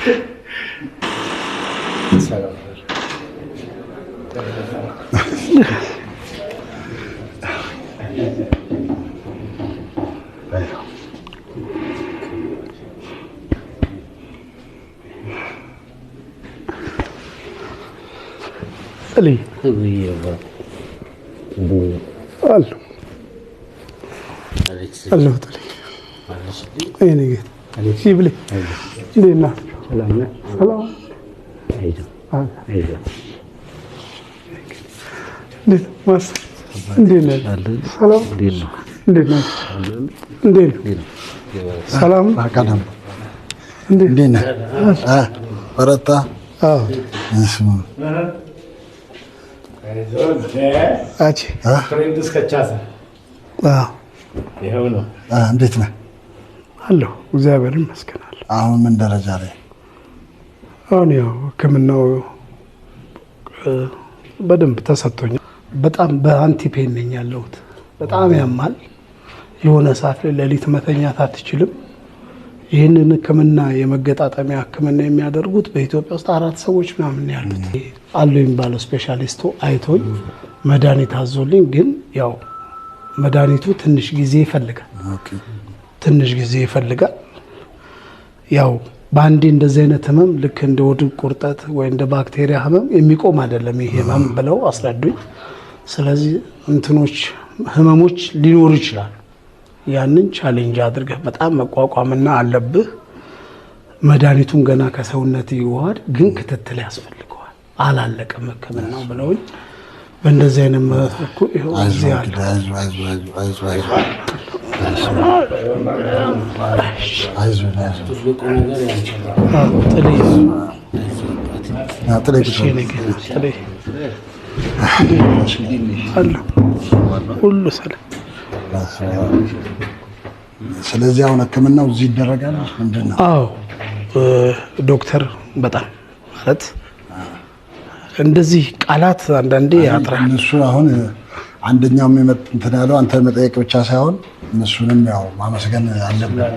Ali. الله تعالى أين جيت؟ شيب لي دينا سلام سلام أيوة دين ماس دينا سلام دينا دين سلام كلام دينا برتا اسمه أجي فريندس كتشاسة ይሄው ነው እንዴት ነህ አለሁ እግዚአብሔር ይመስገን አሁን ምን ደረጃ ላይ አሁን ያው ህክምናው በደንብ ተሰጥቶኛል በጣም በአንቲፔን ነኝ ያለሁት በጣም ያማል የሆነ ሰዓት ላይ ሌሊት መተኛት አትችልም ይሄንን ህክምና የመገጣጠሚያ ህክምና የሚያደርጉት በኢትዮጵያ ውስጥ 4 ሰዎች ምናምን ያሉት አሉ የሚባለው ስፔሻሊስቱ አይቶኝ መድኃኒት አዞልኝ ግን ያው መድኃኒቱ ትንሽ ጊዜ ይፈልጋል ትንሽ ጊዜ ይፈልጋል ያው ባንዲ እንደዚህ አይነት ህመም ልክ እንደ ወድ ቁርጠት ወይ እንደ ባክቴሪያ ህመም የሚቆም አይደለም ይሄ ህመም ብለው አስረዱኝ ስለዚህ እንትኖች ህመሞች ሊኖሩ ይችላል ያንን ቻሌንጅ አድርገህ በጣም መቋቋምና አለብህ መድኃኒቱን ገና ከሰውነት ይዋሃድ ግን ክትትል ያስፈልገዋል አላለቀም ህክምናው ብለውኝ በእንደዚህ አይነት መልኩ ይሄው እዚህ ያለው ሁሉ ሰላም ስለዚህ አሁን ህክምናው እዚህ ይደረጋል ምንድነው አዎ ዶክተር በጣም ማለት እንደዚህ ቃላት አንዳንዴ ያጥራል እሱ አሁን አንደኛው እንትን ያለው አንተ መጠየቅ ብቻ ሳይሆን እነሱንም ያው ማመስገን አለብን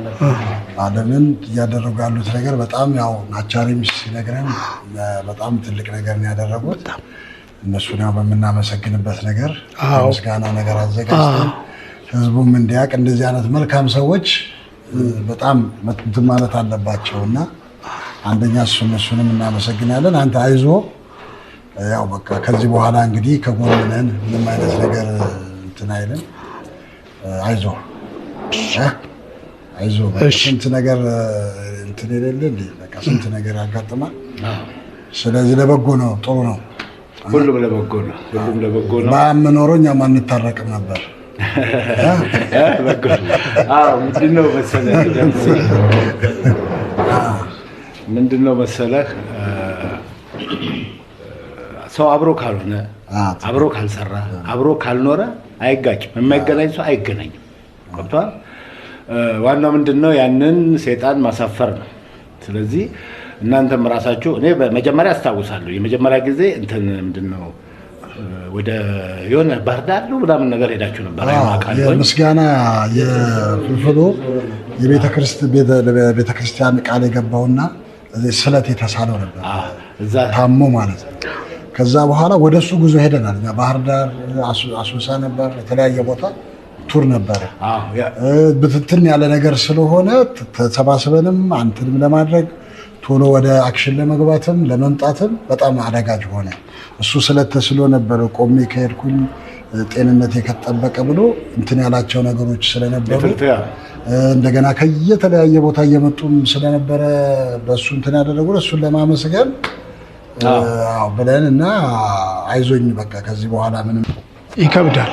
አለምን ያደረጉ ያሉት ነገር በጣም ያው ናቻሪም ሲነግረን በጣም ትልቅ ነገር ነው ያደረጉት እነሱን ያው በመናመሰግንበት ነገር ምስጋና ነገር አዘጋጅተን ህዝቡም እንዲያቅ እንደዚህ አይነት መልካም ሰዎች በጣም እንትን ማለት አለባቸውና አንደኛ እሱንም እናመሰግናለን አንተ አይዞ ያው በቃ ከዚህ በኋላ እንግዲህ ከጎንነን ምንም አይነት ነገር እንትን አይደለም አይዞ ስንት ነገር እንትን የሌለ በቃ ስንት ነገር ያጋጥማል ስለዚህ ለበጎ ነው ጥሩ ነው ሁሉም ለበጎ ነው ባመኖር እኛ ማንታረቅም ነበር በጎ ምንድነው መሰለህ ሰው አብሮ ካልሆነ አብሮ ካልሰራ አብሮ ካልኖረ አይጋጭም የማይገናኝ ሰው አይገናኝም ቆጥቷል ዋናው ምንድነው ያንን ሰይጣን ማሳፈር ነው ስለዚህ እናንተም ራሳችሁ እኔ በመጀመሪያ አስታውሳለሁ የመጀመሪያ ጊዜ እንትን ምንድነው ወደ የሆነ ባርዳሉ ምናምን ነገር ሄዳችሁ ነበር አይማቃለሁ የምስጋና የፍልፍሉ የቤተክርስቲያን ቃል የገባውና ስለት የተሳለው ነበር እዛ ታሞ ማለት ነው ከዛ በኋላ ወደሱ ጉዞ ሄደናል ባህር ዳር አሱሳ ነበር የተለያየ ቦታ ቱር ነበር በትንትን ያለ ነገር ስለሆነ ተሰባስበንም አንተንም ለማድረግ ቶሎ ወደ አክሽን ለመግባትም ለመምጣትም በጣም አደጋጅ ሆነ እሱ ስለተስሎ ነበር ቆሜ ከሄድኩኝ ጤንነቴ ከተጠበቀ ብሎ እንትን ያላቸው ነገሮች ስለነበሩ እንደገና ከየተለያየ ቦታ እየመጡም ስለነበረ በሱ እንትን ያደረጉ እሱን ለማመስገን ብለንና አይዞኝ በቃ ከዚህ በኋላ ምንም ይከብዳል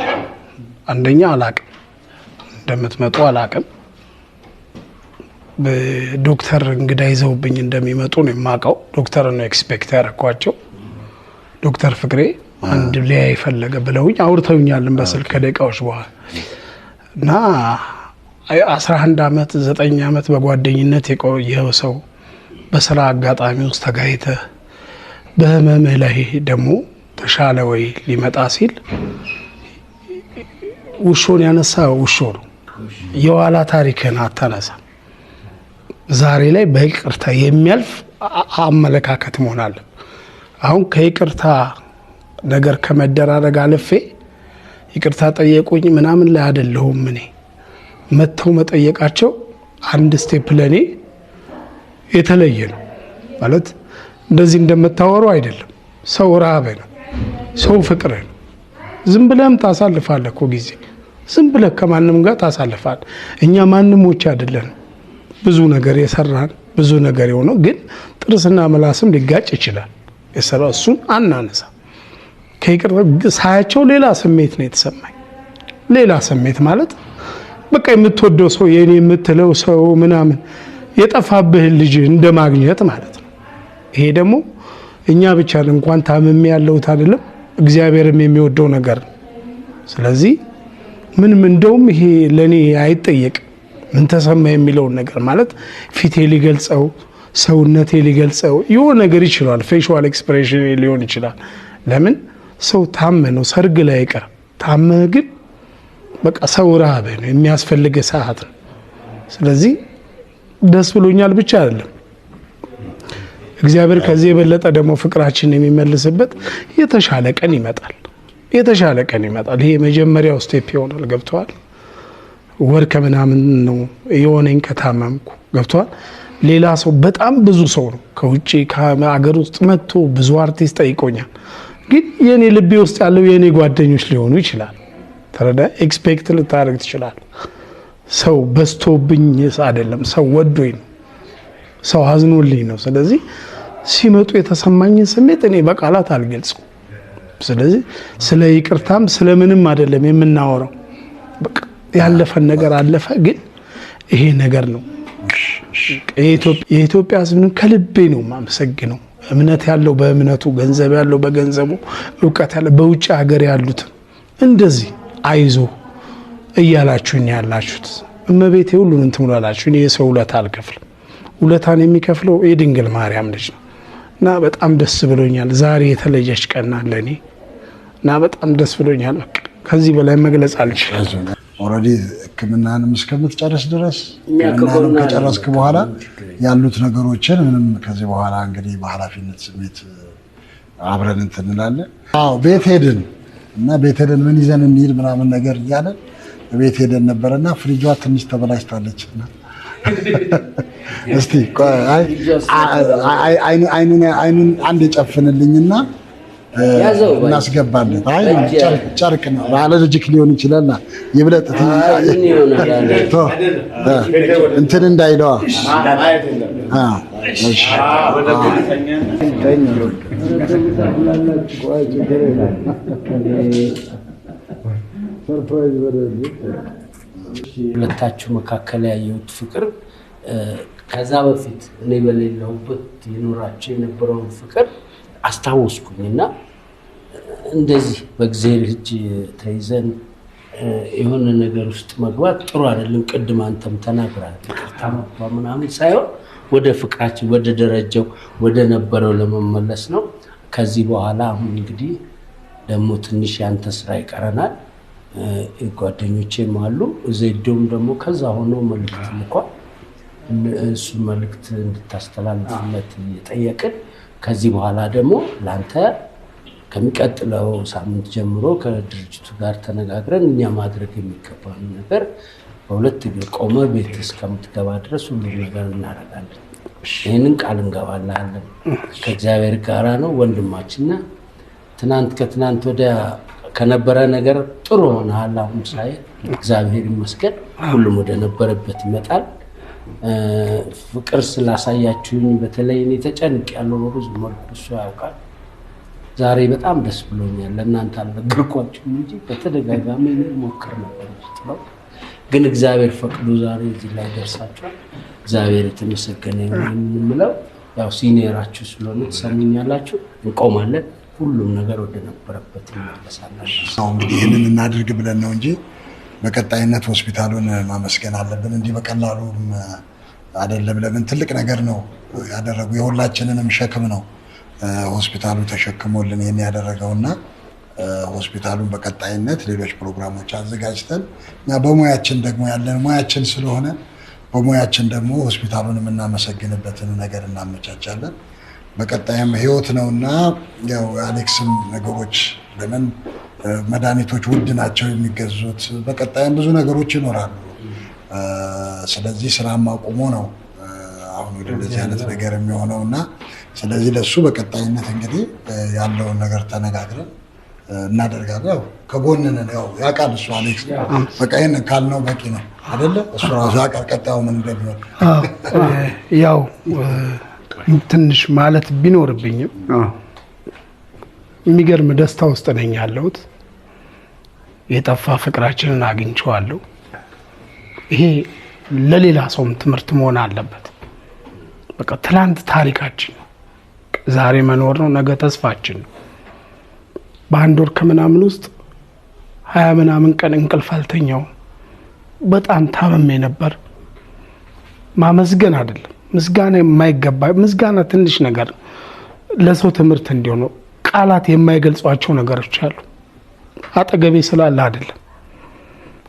አንደኛ አላቅም እንደምትመጡ አላቅም በዶክተር እንግዳ ይዘውብኝ እንደሚመጡ ነው የማውቀው ዶክተር ነው ኤክስፔክት ያደረኳቸው ዶክተር ፍቅሬ አንድ ሊያይ ፈለገ ብለውኝ አውርተውኛልን በስልክ ከደቂቃዎች በኋላ እና 11 አመት 9 አመት በጓደኝነት የቆየው ሰው በስራ አጋጣሚ ውስጥ ተጋይተ በህመምህ ላይ ደግሞ ተሻለ ወይ ሊመጣ ሲል ውሾን ያነሳ ውሾ ነው የዋላ ታሪክን አታነሳ ዛሬ ላይ በይቅርታ የሚያልፍ አመለካከት መሆን አለ። አሁን ከይቅርታ ነገር ከመደራረግ አልፌ ይቅርታ ጠየቁኝ ምናምን ላይ አይደለሁም። እኔ መተው መጠየቃቸው አንድ ስቴፕ ለኔ የተለየ ነው ማለት እንደዚህ እንደምታወሩ አይደለም። ሰው ረሃብ ነው፣ ሰው ፍቅር ነው። ዝም ብለህም ታሳልፋለህ እኮ ጊዜ ዝም ብለህ ከማንም ጋር ታሳልፋለህ። እኛ ማንሞች አይደለን። ብዙ ነገር የሰራን ብዙ ነገር የሆነው ግን ጥርስና ምላስም ሊጋጭ ይችላል። የሰራው እሱን አናነሳ። ከይቅርታ ሳያቸው ሌላ ስሜት ነው የተሰማኝ። ሌላ ስሜት ማለት በቃ የምትወደው ሰው የኔ የምትለው ሰው ምናምን የጠፋብህ ልጅ እንደማግኘት ማለት ነው። ይሄ ደግሞ እኛ ብቻ እንኳን ታምሜ ያለሁት አይደለም እግዚአብሔርም የሚወደው ነገር ነው። ስለዚህ ምንም እንደውም ይሄ ለኔ አይጠየቅ ምን ተሰማ የሚለውን ነገር ማለት ፊቴ ሊገልጸው ሰውነቴ ሊገልጸው የሆነ ነገር ይችላል። ፌሻል ኤክስፕሬሽን ሊሆን ይችላል። ለምን ሰው ታመህ ነው ሰርግ ላይ አይቀርም። ታመህ ግን በቃ ሰው ረሃብ ነው የሚያስፈልግ ሰዓት ነው። ስለዚህ ደስ ብሎኛል ብቻ አይደለም እግዚአብሔር ከዚህ የበለጠ ደግሞ ፍቅራችን የሚመልስበት የተሻለ ቀን ይመጣል። የተሻለ ቀን ይመጣል። ይሄ መጀመሪያው ስቴፕ ይሆናል። ገብቷል? ወር ከምናምን ነው የሆነኝ ከታመምኩ። ገብቷል? ሌላ ሰው በጣም ብዙ ሰው ነው ከውጪ ከሀገር ውስጥ መጥቶ ብዙ አርቲስት ጠይቆኛል። ግን የኔ ልቤ ውስጥ ያለው የኔ ጓደኞች ሊሆኑ ይችላል። ተረዳ? ኤክስፔክት ልታደርግ ትችላል። ሰው በዝቶብኝ አይደለም፣ ሰው ወዶኝ ነው፣ ሰው አዝኖልኝ ነው። ስለዚህ ሲመጡ የተሰማኝን ስሜት እኔ በቃላት አልገልጽም። ስለዚህ ስለ ይቅርታም ስለምንም አይደለም የምናወራው። በቃ ያለፈን ነገር አለፈ። ግን ይሄ ነገር ነው የኢትዮጵያ ሕዝብን ከልቤ ነው የማመሰግነው። እምነት ያለው በእምነቱ፣ ገንዘብ ያለው በገንዘቡ፣ እውቀት ያለው በውጭ ሀገር ያሉት እንደዚህ አይዞ እያላችሁኝ ያላችሁት እመቤቴ ሁሉን ትሙላላችሁ። እኔ የሰው ውለታ አልከፍልም። ውለታን የሚከፍለው የድንግል ማርያም ልጅ ነው እና በጣም ደስ ብሎኛል። ዛሬ የተለየች ቀን አለ ለኔ እና በጣም ደስ ብሎኛል። በቃ ከዚህ በላይ መግለጽ አልችልም። ኦልሬዲ ሕክምናንም እስከምትጨርስ ድረስ ሕክምናንም ከጨረስክ በኋላ ያሉት ነገሮችን ምንም ከዚህ በኋላ እንግዲህ በኃላፊነት ስሜት አብረን እንትን እንላለን። አዎ ቤት ሄድን እና ቤት ሄደን ምን ይዘን እንሂድ ምናምን ነገር እያለን ቤት ሄደን ነበርና ፍሪጇ ትንሽ ተበላሽታለችና እስቲ አይኑን አንድ ጨፍንልኝና እናስገባለን። አይ ጨርቅ ነው አለርጂክ ሊሆን ይችላልና ይብለጥ እንትን እንዳይለዋ ሁለታችሁ መካከል ያየሁት ፍቅር ከዛ በፊት እኔ በሌለሁበት የኖራችሁ የነበረውን ፍቅር አስታወስኩኝና እንደዚህ በእግዚአብሔር እጅ ተይዘን የሆነ ነገር ውስጥ መግባት ጥሩ አይደለም። ቅድም አንተም ተናግራለህ። ይቅርታ መባባል ምናምን ሳይሆን ወደ ፍቅራችን ወደ ደረጃው ወደ ነበረው ለመመለስ ነው። ከዚህ በኋላ አሁን እንግዲህ ደግሞ ትንሽ ያንተ ስራ ይቀረናል። ጓደኞቼም አሉ ዜዶም ደግሞ ከዛ ሆኖ መልእክት ልኳል። እሱ መልእክት እንድታስተላልፍለት እየጠየቅን ከዚህ በኋላ ደግሞ ላንተ ከሚቀጥለው ሳምንት ጀምሮ ከድርጅቱ ጋር ተነጋግረን እኛ ማድረግ የሚገባን ነገር በሁለት እግር ቆመ ቤት እስከምትገባ ድረስ ሁሉም ነገር እናደርጋለን። ይህንን ቃል እንገባለን። ከእግዚአብሔር ጋራ ነው ወንድማችንና ትናንት ከትናንት ወዲያ ከነበረ ነገር ጥሩ ሆነሃል። አሁን ሳይ እግዚአብሔር ይመስገን ሁሉም ወደ ነበረበት ይመጣል። ፍቅር ስላሳያችሁኝ በተለይ እኔ ተጨንቅ ያለው በብዙ መልኩ እሱ ያውቃል። ዛሬ በጣም ደስ ብሎኛል። ለእናንተ አልነገርኳችሁም እንጂ በተደጋጋሚ ሞክር ነበር ነው፣ ግን እግዚአብሔር ፈቅዶ ዛሬ እዚህ ላይ ደርሳችኋል። እግዚአብሔር የተመሰገነ ይሁን የምለው ያው ሲኒየራችሁ ስለሆነ ትሰሙኛላችሁ። እንቆማለን። ሁሉም ነገር ወደ ነበረበት ይመለሳል። እንግዲህ ይህንን እናድርግ ብለን ነው እንጂ በቀጣይነት ሆስፒታሉን ማመስገን አለብን። እንዲህ በቀላሉ አይደለም። ለምን ትልቅ ነገር ነው ያደረጉ፣ የሁላችንንም ሸክም ነው ሆስፒታሉ ተሸክሞልን ይሄን ያደረገውና ሆስፒታሉን በቀጣይነት ሌሎች ፕሮግራሞች አዘጋጅተን እና በሙያችን ደግሞ ያለን ሙያችን ስለሆነ በሙያችን ደግሞ ሆስፒታሉን የምናመሰግንበትን ነገር እናመቻቻለን። በቀጣይም ህይወት ነውና ያው አሌክስም ነገሮች ለምን መድኃኒቶች ውድ ናቸው የሚገዙት፣ በቀጣይም ብዙ ነገሮች ይኖራሉ። ስለዚህ ስራም አቁሞ ነው አሁን ወደ እንደዚህ አይነት ነገር የሚሆነውና ስለዚህ ለሱ በቀጣይነት እንግዲህ ያለውን ነገር ተነጋግረን እናደርጋለን። ያው ከጎንነን ያው ያውቃል እሱ አሌክስ በቃ ይሄን ካልነው በቂ ነው አይደለ? እሱ ራሱ ያውቃል ቀጣዩ ምን እንደሚሆን። ያው ትንሽ ማለት ቢኖርብኝም የሚገርም ደስታ ውስጥ ነኝ ያለሁት። የጠፋ ፍቅራችንን አግኝቼዋለሁ። ይሄ ለሌላ ሰውም ትምህርት መሆን አለበት። በቃ ትላንት ታሪካችን ነው፣ ዛሬ መኖር ነው፣ ነገ ተስፋችን ነው። በአንድ ወር ከምናምን ውስጥ 20 ምናምን ቀን እንቅልፍ አልተኛውም። በጣም ታመሜ ነበር። ማመስገን አይደለም ምስጋና የማይገባ ምስጋና ትንሽ ነገር ለሰው ትምህርት እንዲሆን ቃላት የማይገልጿቸው ነገሮች አሉ። አጠገቤ ስላለ አይደለም።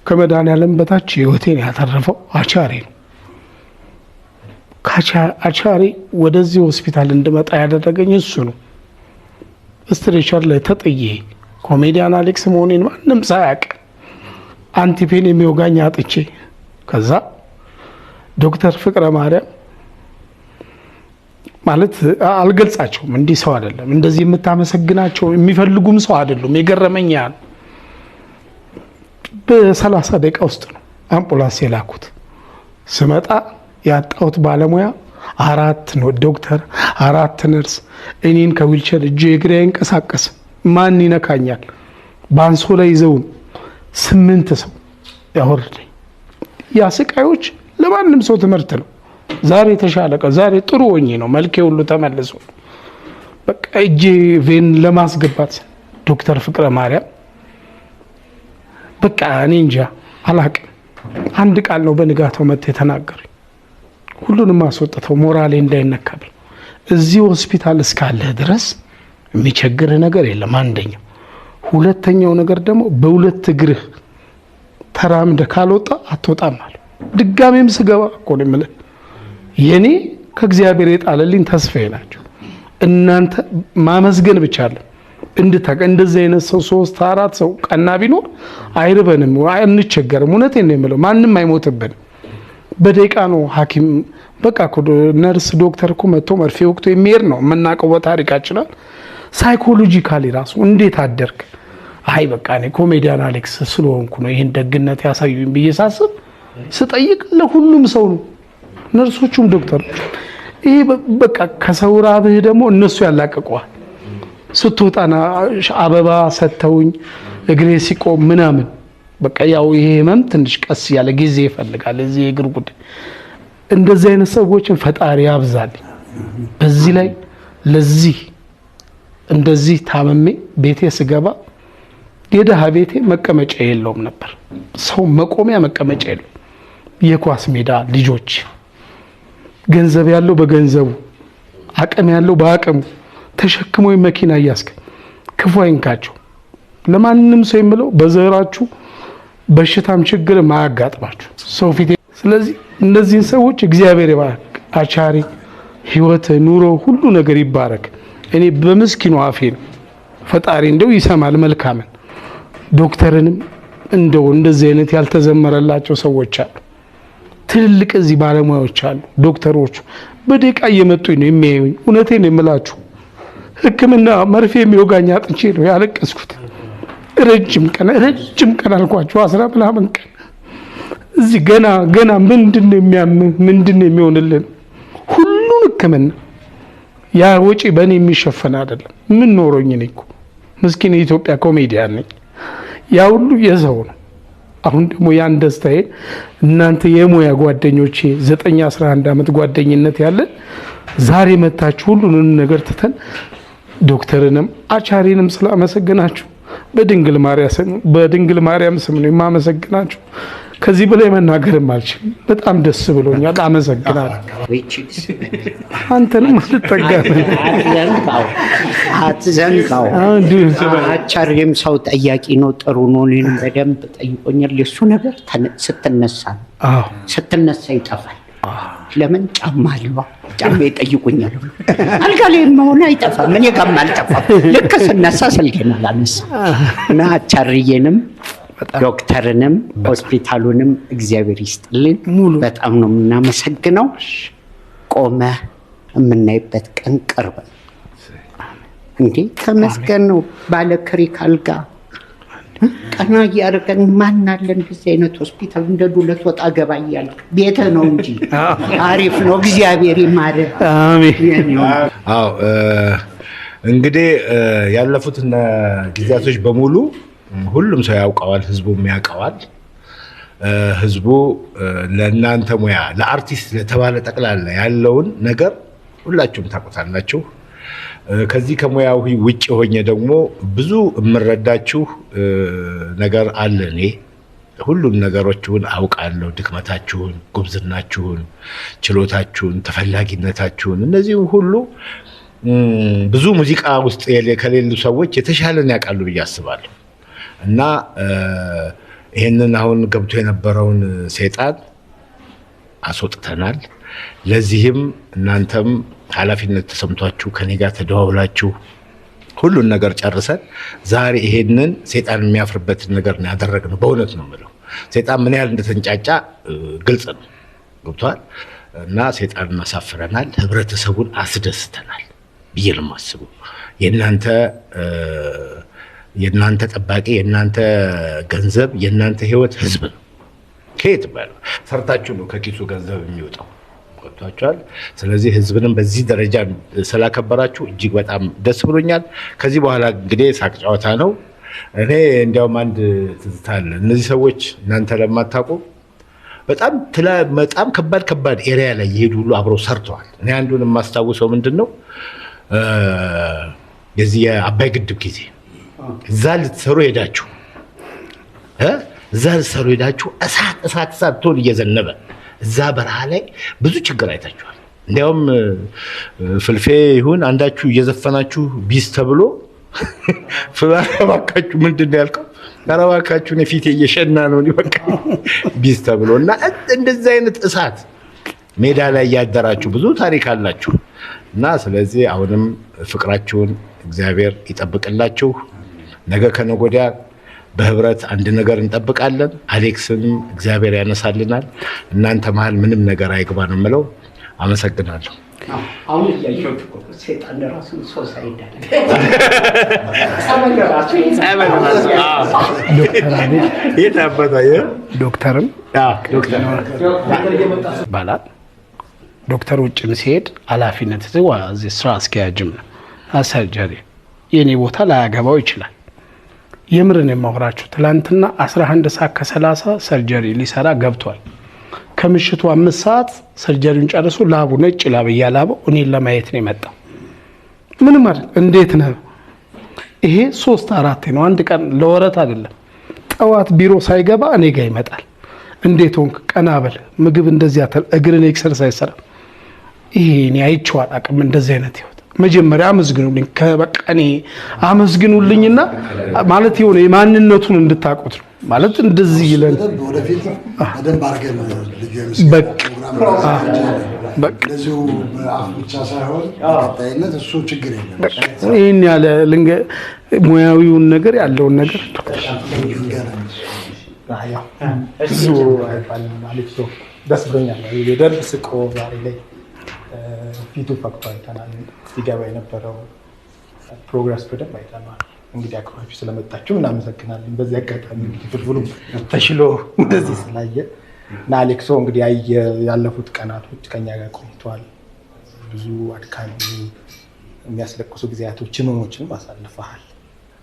ከመድኃኒዓለም በታች ህይወቴን ያተረፈው አቻሬ ነው። አቻሬ ወደዚህ ሆስፒታል እንድመጣ ያደረገኝ እሱ ነው። ስትሬቸር ላይ ተጥዬ ኮሜዲያን አሌክስ መሆኔን ማንም ሳያውቅ አንቲፔን የሚወጋኝ አጥቼ ከዛ ዶክተር ፍቅረ ማርያም ማለት አልገልጻቸውም። እንዲህ ሰው አይደለም፣ እንደዚህ የምታመሰግናቸው የሚፈልጉም ሰው አይደሉም። የገረመኝ ያ ነው። በ30 ደቂቃ ውስጥ ነው አምቡላንስ የላኩት። ስመጣ ያጣሁት ባለሙያ 4 ነው ዶክተር፣ 4 ነርስ። እኔን ከዊልቸር እጄ እግሬ አይንቀሳቀስም። ማን ይነካኛል? ባንሶላ ይዘውን 8 ሰው ያወርደኝ። ያ ስቃዮች ለማንም ሰው ትምህርት ነው። ዛሬ ተሻለቀ። ዛሬ ጥሩ ሆኜ ነው መልኬ ሁሉ ተመልሶ በቃ እጄ ቬን ለማስገባት ዶክተር ፍቅረ ማርያም በቃ እኔ እንጃ አላቅም። አንድ ቃል ነው በንጋታው መጥቶ የተናገረኝ። ሁሉንም አስወጥተው ሞራሌ እንዳይነካብ። እዚህ ሆስፒታል እስካለ ድረስ የሚቸግር ነገር የለም። አንደኛው። ሁለተኛው ነገር ደግሞ በሁለት እግርህ ተራምደ ካልወጣ አትወጣም አለ። ድጋሜም ስገባ እኮ ነው የምልህ የኔ ከእግዚአብሔር የጣለልኝ ተስፋዬ ናቸው። እናንተ ማመስገን ብቻ አለ እንድታቀ እንደዚህ አይነት ሰው 3 4 ሰው ቀና ቢኖር አይርበንም፣ አንቸገርም። እውነቴን ነው የምለው። ማንም አይሞትብንም። በደቂቃ ነው ሐኪም በቃ ነርስ ዶክተር እኮ መጥቶ መርፌ ወቅቶ የሚሄድ ነው የምናውቀው በታሪካችን። ሳይኮሎጂካሊ ራሱ እንዴት አደርክ? አይ በቃ እኔ ኮሜዲያን አሌክስ ስለሆንኩ ነው ይሄን ደግነት ያሳዩኝ ብዬ ሳስብ ስጠይቅ ለሁሉም ሰው ነው፣ ነርሶቹም ዶክተሮች። ይሄ በቃ ከሰው ራብህ ደግሞ እነሱ ያላቀቀዋል። ስትወጣና አበባ ሰተውኝ እግሬ ሲቆም ምናምን በቃ ያው ይሄ ህመም ትንሽ ቀስ ያለ ጊዜ ይፈልጋል። እዚህ እግር ጉዳይ እንደዚህ አይነት ሰዎችን ፈጣሪ ያብዛል። በዚህ ላይ ለዚህ እንደዚህ ታመሜ ቤቴ ስገባ የደሃ ቤቴ መቀመጫ የለውም ነበር። ሰው መቆሚያ መቀመጫ የለውም። የኳስ ሜዳ ልጆች ገንዘብ ያለው በገንዘቡ አቅም ያለው በአቅሙ ተሸክሞ መኪና እያስከ ክፉ አይንካቸው። ለማንም ሰው የምለው በዘራችሁ በሽታም ችግር ማያጋጥማችሁ ሰው ፊት። ስለዚህ እነዚህን ሰዎች እግዚአብሔር ይባርክ። አቻሪ ህይወት ኑሮ ሁሉ ነገር ይባረክ። እኔ በምስኪኑ አፌ ነው ፈጣሪ እንደው ይሰማል መልካምን። ዶክተርንም እንደው እንደዚህ አይነት ያልተዘመረላቸው ሰዎች አሉ። ትልልቅ እዚህ ባለሙያዎች አሉ። ዶክተሮቹ በደቂቃ እየመጡኝ ነው የሚያዩኝ። እውነቴን ነው የምላችሁ። ሕክምና መርፌ የሚወጋኝ አጥቼ ነው ያለቀስኩት። ረጅም ቀን አልኳችሁ 10 ምናምን ቀን እዚህ ገና ምንድነው የሚያምህ ምንድነው የሚሆንልን? ሁሉን ሕክምና ያ ወጪ በእኔ የሚሸፈን አይደለም። ምን ኖሮኝ ነኝ እኮ ምስኪን የኢትዮጵያ ኮሜዲያን ነኝ። ያ ሁሉ የሰው ነው። አሁን ደግሞ ያን ደስታዬ እናንተ የሙያ ጓደኞቼ 9-11 ዓመት ጓደኝነት ያለን ዛሬ መታችሁ ሁሉንም ነገር ትተን ዶክተርንም አቻሪንም ስላመሰግናችሁ በድንግል ማርያም ስም ነው የማመሰግናችሁ። ከዚህ በላይ መናገርም አልችልም። በጣም ደስ ብሎኛል። አመሰግናለሁ። አንተንም አትዘንጋው። አቻሬም ሰው ጠያቂ ነው፣ ጥሩ ነው። እኔንም በደንብ ጠይቆኛል። የእሱ ነገር ስትነሳ ይጠፋል። ለምን ጫማ አልባ ጫማ ይጠይቁኛል። አልጋ ላይ መሆን አይጠፋም፣ እኔ ጋርም አልጠፋም። ልክ ስነሳ ስልኬን አላነሳም እና አቻርዬንም ዶክተርንም ሆስፒታሉንም እግዚአብሔር ይስጥልን። በጣም ነው የምናመሰግነው። ቆመ የምናይበት ቀን ቅርብ ነው። እንዴ ተመስገን ነው። ባለ ክሪክ አልጋ ቀና እያደረገን ማን አለ እንደዚህ አይነት ሆስፒታል እንደ ዱለት ወጣ ገባ እያልክ ቤተ ነው እንጂ አሪፍ ነው። እግዚአብሔር ይማረ። አሜን። አዎ እንግዲህ ያለፉት ጊዜያቶች በሙሉ ሁሉም ሰው ያውቀዋል፣ ህዝቡም ያውቀዋል። ህዝቡ ለእናንተ ሙያ ለአርቲስት ለተባለ ጠቅላላ ያለውን ነገር ሁላችሁም ታውቁታላችሁ። ከዚህ ከሙያው ውጭ ሆኜ ደግሞ ብዙ የምረዳችሁ ነገር አለ። እኔ ሁሉም ነገሮችን አውቃለሁ። ድክመታችሁን፣ ጉብዝናችሁን፣ ችሎታችሁን፣ ተፈላጊነታችሁን እነዚህ ሁሉ ብዙ ሙዚቃ ውስጥ ከሌሉ ሰዎች የተሻለን ያውቃሉ ብዬ አስባለሁ። እና ይሄንን አሁን ገብቶ የነበረውን ሰይጣን አስወጥተናል። ለዚህም እናንተም ኃላፊነት ተሰምቷችሁ ከኔ ጋር ተደዋውላችሁ ሁሉን ነገር ጨርሰን ዛሬ ይሄንን ሰይጣን የሚያፍርበትን ነገር ነው ያደረግነው። በእውነት ነው የምለው። ሰይጣን ምን ያህል እንደተንጫጫ ግልጽ ነው፣ ገብቷል። እና ሰይጣንን አሳፍረናል፣ ህብረተሰቡን አስደስተናል ብዬ ነው የማስበው። የእናንተ ጠባቂ፣ የእናንተ ገንዘብ፣ የእናንተ ህይወት ህዝብ ነው። ከየት ባለው ሰርታችሁ ነው ከኪሱ ገንዘብ የሚወጣው። ወጥቷችኋል። ስለዚህ ህዝብንም በዚህ ደረጃ ስላከበራችሁ እጅግ በጣም ደስ ብሎኛል። ከዚህ በኋላ እንግዲህ ሳቅ ጨዋታ ነው። እኔ እንዲያውም አንድ ትዝታ አለ። እነዚህ ሰዎች እናንተ ለማታውቁ በጣም ከባድ ኤሪያ ላይ የሄዱ ሁሉ አብረው ሰርተዋል። እኔ አንዱን የማስታውሰው ምንድነው የዚህ የአባይ ግድብ ጊዜ እዛ ልትሰሩ ሄዳችሁ እሳት ቶል እየዘነበ እዛ በረሃ ላይ ብዙ ችግር አይታችኋል። እንዲያውም ፍልፌ ይሁን አንዳችሁ እየዘፈናችሁ ቢስ ተብሎ ፍባካችሁ ምንድነው ያልከው? አረባካችሁ ነፊቴ እየሸና ነው በቃ ቢስ ተብሎ እና እንደዚህ አይነት እሳት ሜዳ ላይ ያደራችሁ ብዙ ታሪክ አላችሁ እና ስለዚህ አሁንም ፍቅራችሁን እግዚአብሔር ይጠብቅላችሁ። ነገ ከነገ ወዲያ በህብረት አንድ ነገር እንጠብቃለን። አሌክስን እግዚአብሔር ያነሳልናል። እናንተ መሀል ምንም ነገር አይግባ ነው የምለው። አመሰግናለሁ። አሁን እያየሁት እኮ ሰይጣን ራሱ ሶሳይድ አለ። ዶክተርም ባላል ዶክተር ውጭም ሲሄድ ኃላፊነት እዚህ ስራ አስኪያጅም ነው። ሰርጀሪ የኔ ቦታ ላያገባው ይችላል። የምርን የማወራችሁ ትላንትና 11 ሰዓት ከ30 ሰርጀሪ ሊሰራ ገብቷል። ከምሽቱ 5 ሰዓት ሰርጀሪውን ጨርሶ ላቡ ነጭ ላብ እያላበው እኔን ለማየት ነው የመጣው። ምን ማለት እንዴት ነው ይሄ? 3-4 ነው። አንድ ቀን ለወረት አይደለም። ጠዋት ቢሮ ሳይገባ እኔ ጋር ይመጣል። እንዴት ሆንክ? ቀና በል ምግብ እንደዚህ አተል እግርን ኤክሰርሳይዝ ሰራ። ይሄ እኔ አይቼው አላውቅም እንደዚህ አይነት ህይወት። መጀመሪያ አመስግኑልኝ፣ ከበቃኔ አመስግኑልኝና ማለት የሆነ የማንነቱን እንድታውቁት ነው ማለት እንደዚህ ይለን ወደፊት በደንብ አድርገን በቃ ለዚሁ በአፍ ብቻ ሳይሆን ቀጣይነት እሱ ችግር የለም። ይሄን ያለ ሙያዊውን ነገር ያለውን ነገር እሱ አይባልም ማለት ነው። ደስ ብሎኛል። የደርብ ስቆ ዛሬ ላይ ፊቱ ፈክቶ አይተናል። ሲገባ የነበረው ፕሮግረስ በደንብ አይተናል። እንግዲህ አክብራችሁ ስለመጣችሁ እናመሰግናለን። በዚህ አጋጣሚ እንግዲህ ፍልፍሉ ተሽሎ እንደዚህ ስላየ እና አሌክሶ እንግዲህ ያለፉት ቀናቶች ከኛ ጋር ቆይቷል። ብዙ አድካሚ የሚያስለቅሱ ጊዜያቶች ህመሞችንም አሳልፈሃል።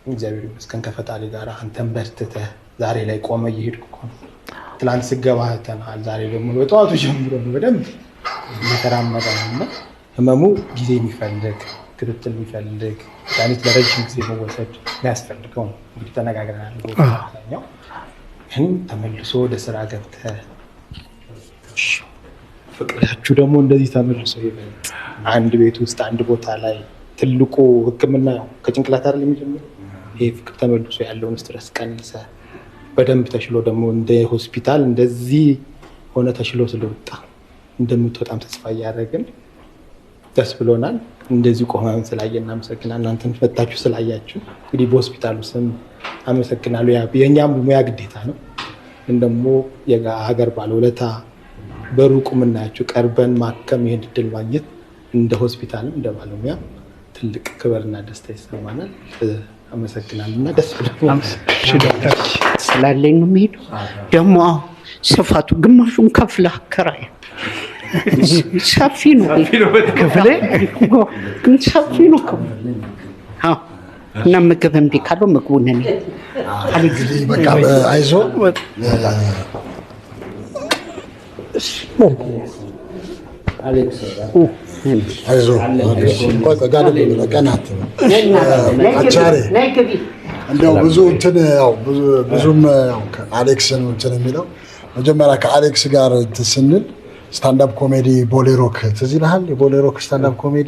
እግዚአብሔር ይመስገን ከፈጣሪ ጋር አንተን በርትተህ ዛሬ ላይ ቆመ እየሄድኩ እኮ ነው። ትላንት ስገባ አይተናል። ዛሬ ደግሞ በጠዋቱ ጀምሮ ነው በደንብ እየተራመደ ነው። ህመሙ ጊዜ የሚፈልግ ክትትል የሚፈልግ መድኃኒት ለረጅም ጊዜ መወሰድ የሚያስፈልገው ነው። እንግዲህ ተነጋግረናል። በአብዛኛው ግን ተመልሶ ወደ ስራ ገብተህ ፍቅራችሁ ደግሞ እንደዚህ ተመልሶ ይበልጥ አንድ ቤት ውስጥ አንድ ቦታ ላይ ትልቁ ሕክምና ከጭንቅላት አይደል የሚጀምረው። ይሄ ፍቅር ተመልሶ ያለውን ስትረስ ቀንሰ በደንብ ተሽሎ ደግሞ እንደ ሆስፒታል እንደዚህ ሆነ ተሽሎ ስለወጣ እንደምትወጣም ተስፋ እያደረግን ደስ ብሎናል። እንደዚህ ቆመን ስላየ እናመሰግናለን። እናንተን ፈታችሁ ስላያችሁ እንግዲህ በሆስፒታሉ ስም አመሰግናለሁ። የእኛም ሙያ ግዴታ ነው፣ ግን ደግሞ የሀገር ባለውለታ በሩቁ የምናያችሁ ቀርበን ማከም ይሄን እድል ማግኘት እንደ ሆስፒታልም እንደ ባለሙያ ትልቅ ክብርና ደስታ ይሰማናል። አመሰግናለሁ እና ደስ ብሎናል። ስላለኝ ነው የምሄደው። ደግሞ ስፋቱ ግማሹን ከፍላ አከራይ ሰፊ ነው ክፍሌ፣ ግን ሰፊ ነው ክፍሌ። እና ምግብ እምቢ ካለው ምግቡን እኔ በቃ አይዞ አይዞ ቀናት አቻሬ እንደው ብዙ እንትን ያው ብዙም አሌክስን እንትን የሚለው መጀመሪያ ከአሌክስ ጋር እንትን ስንል ስታንዳፕ ኮሜዲ ቦሌሮክ ትዝ ይልሃል? የቦሌሮክ ስታንዳፕ ኮሜዲ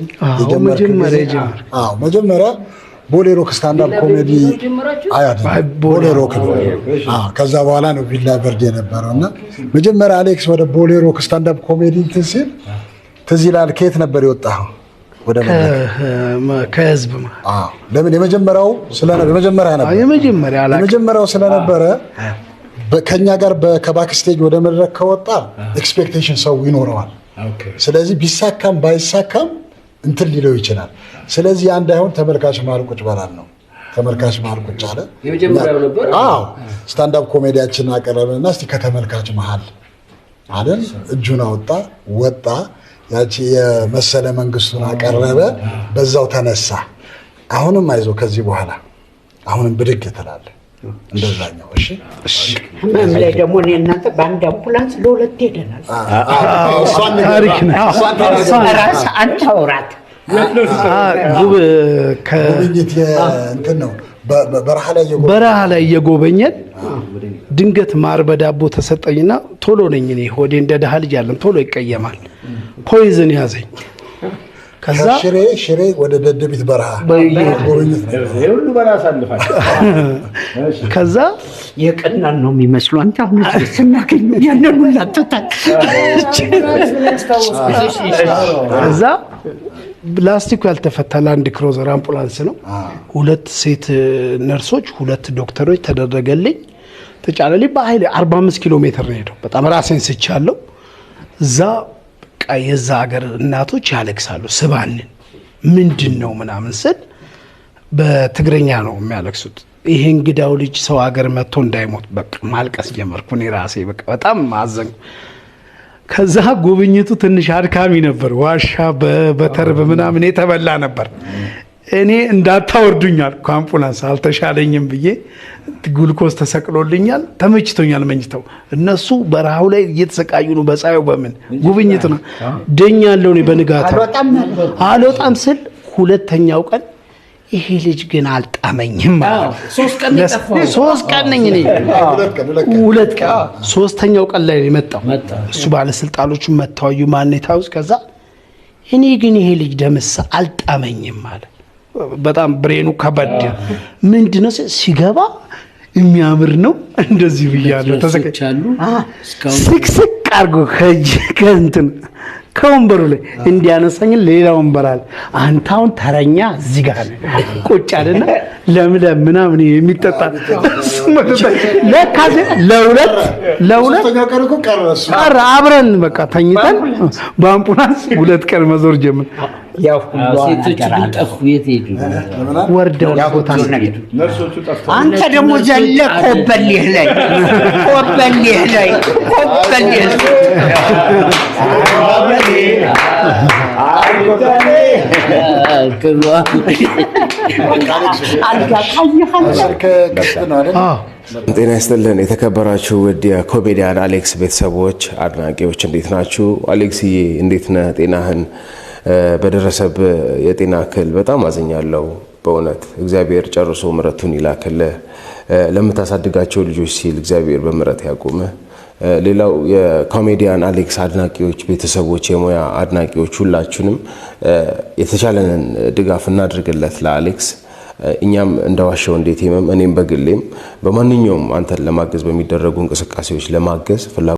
መጀመሪያ ቦሌሮክ ስታንዳፕ ኮሜዲ ቦሌሮክ ነው። ከዛ በኋላ ነው ቪላ ቨርድ የነበረው እና መጀመሪያ አሌክስ ወደ ቦሌሮክ ስታንዳፕ ኮሜዲ እንትን ሲል ትዝ ይልሃል? ከየት ነበር የወጣኸው? ወደ ከህዝብ ለምን የመጀመሪያው ስለነበረ ከኛ ጋር ከባክስቴጅ ወደ መድረክ ከወጣ ኤክስፔክቴሽን ሰው ይኖረዋል። ስለዚህ ቢሳካም ባይሳካም እንትን ሊለው ይችላል። ስለዚህ አንድ አይሆን ተመልካች መሀል ቁጭ በላል ነው። ተመልካች መሀል ቁጭ አለ። ስታንዳፕ ኮሜዲያችን አቀረበና እስቲ ከተመልካች መሀል አለን። እጁን ወጣ። ያቺ የመሰለ መንግስቱን አቀረበ። በዛው ተነሳ። አሁንም አይዞ ከዚህ በኋላ አሁንም ብድግ ትላለህ እንደዛኛው። እሺ ህመም ላይ ደግሞ እኔ እናንተ በአንድ አምቡላንስ ለሁለት ሄደናል። ታሪክ ነው። ራስ አንተ አውራት ጉብኝት እንትን ነው። በረሃ ላይ እየጎበኘን ድንገት ማር በዳቦ ተሰጠኝና ቶሎ ነኝ እኔ ሆዴ እንደ ደሃ ልጅ ያለን ቶሎ ይቀየማል። ፖይዝን ያዘኝ። ከዛ ሽሬ ወደ ደደቢት በረሃ ጉብኝት ሁሉ በራስ አልፋል። ከዛ የቀናን ነው የሚመስሉ አንተ አሁን ስናገኝ ያንን ላጥታል። ከዛ ፕላስቲኩ ያልተፈታ ላንድ ክሮዘር አምቡላንስ ነው። 2 ሴት ነርሶች 2 ዶክተሮች ተደረገልኝ። ተጫለልኝ። በኃይል 45 ኪሎ ሜትር ነው ሄደው። በጣም ራሴን ስቻለሁ። እዛ የዛ ሀገር እናቶች ያለቅሳሉ። ስባልን ምንድነው ምናምን ስል በትግርኛ ነው የሚያለቅሱት። ይሄ እንግዳው ልጅ ሰው ሀገር መጥቶ እንዳይሞት በቃ ማልቀስ ጀመርኩ። እኔ ራሴ በቃ በጣም አዘንኩ። ከዛ ጉብኝቱ ትንሽ አድካሚ ነበር። ዋሻ በተርብ ምናምን የተበላ ነበር። እኔ እንዳታወርዱኛል አምቡላንስ አልተሻለኝም ብዬ ጉልኮስ ተሰቅሎልኛል። ተመችቶኛል መኝተው። እነሱ በረሃው ላይ እየተሰቃዩ ነው። በፀሐዩ በምን ጉብኝት ነው ደኛለሁ። እኔ በንጋታ አልወጣም ስል ሁለተኛው ቀን ይሄ ልጅ ግን አልጣመኝም ማለት 3 ቀን ነኝ እኔ 2 ቀን 3ኛው ቀን ላይ የመጣው እሱ ባለስልጣኖቹ መታወዩ ማንነታውስ። ከዛ እኔ ግን ይሄ ልጅ ደምሳ አልጣመኝም ማለት በጣም ብሬኑ ከበድ ምንድነው ሲገባ የሚያምር ነው። እንደዚህ ብያለሁ። ተሰቀቻሉ ስክስክ አርጎ ከእንትን ከወንበሩ ላይ እንዲያነሳኝ ሌላ ወንበር አለ። አንተ አሁን ተረኛ እዚህ ጋር ቁጭ አለና ለምለም ምናምን የሚጠጣ ለካዘ ለሁለት ቀረ አብረን በቃ ተኝተን በአምቡላንስ 2 ቀን መዞር ጀመር። ያው ሴቶች ጠፉ። የት ሄዱ? ወርደው ቦታ ነው። አንተ ደግሞ ዘለ ኮበልህ ላይ ጤና ይስጥልን የተከበራችሁ ውድ የኮሜዲያን አሌክስ ቤተሰቦች አድናቂዎች እንዴት ናችሁ? አሌክስዬ እንዴት ነህ? ጤናህን በደረሰብ የጤና እክል በጣም አዝኛለሁ። በእውነት እግዚአብሔር ጨርሶ ምሕረቱን ይላክልህ። ለምታሳድጋቸው ልጆች ሲል እግዚአብሔር በምሕረት ያቁምህ። ሌላው የኮሜዲያን አሌክስ አድናቂዎች፣ ቤተሰቦች፣ የሙያ አድናቂዎች ሁላችንም የተቻለንን ድጋፍ እናድርግለት ለአሌክስ። እኛም እንደዋሸው እንዴት እኔም በግሌም በማንኛውም አንተን ለማገዝ በሚደረጉ እንቅስቃሴዎች ለማገዝ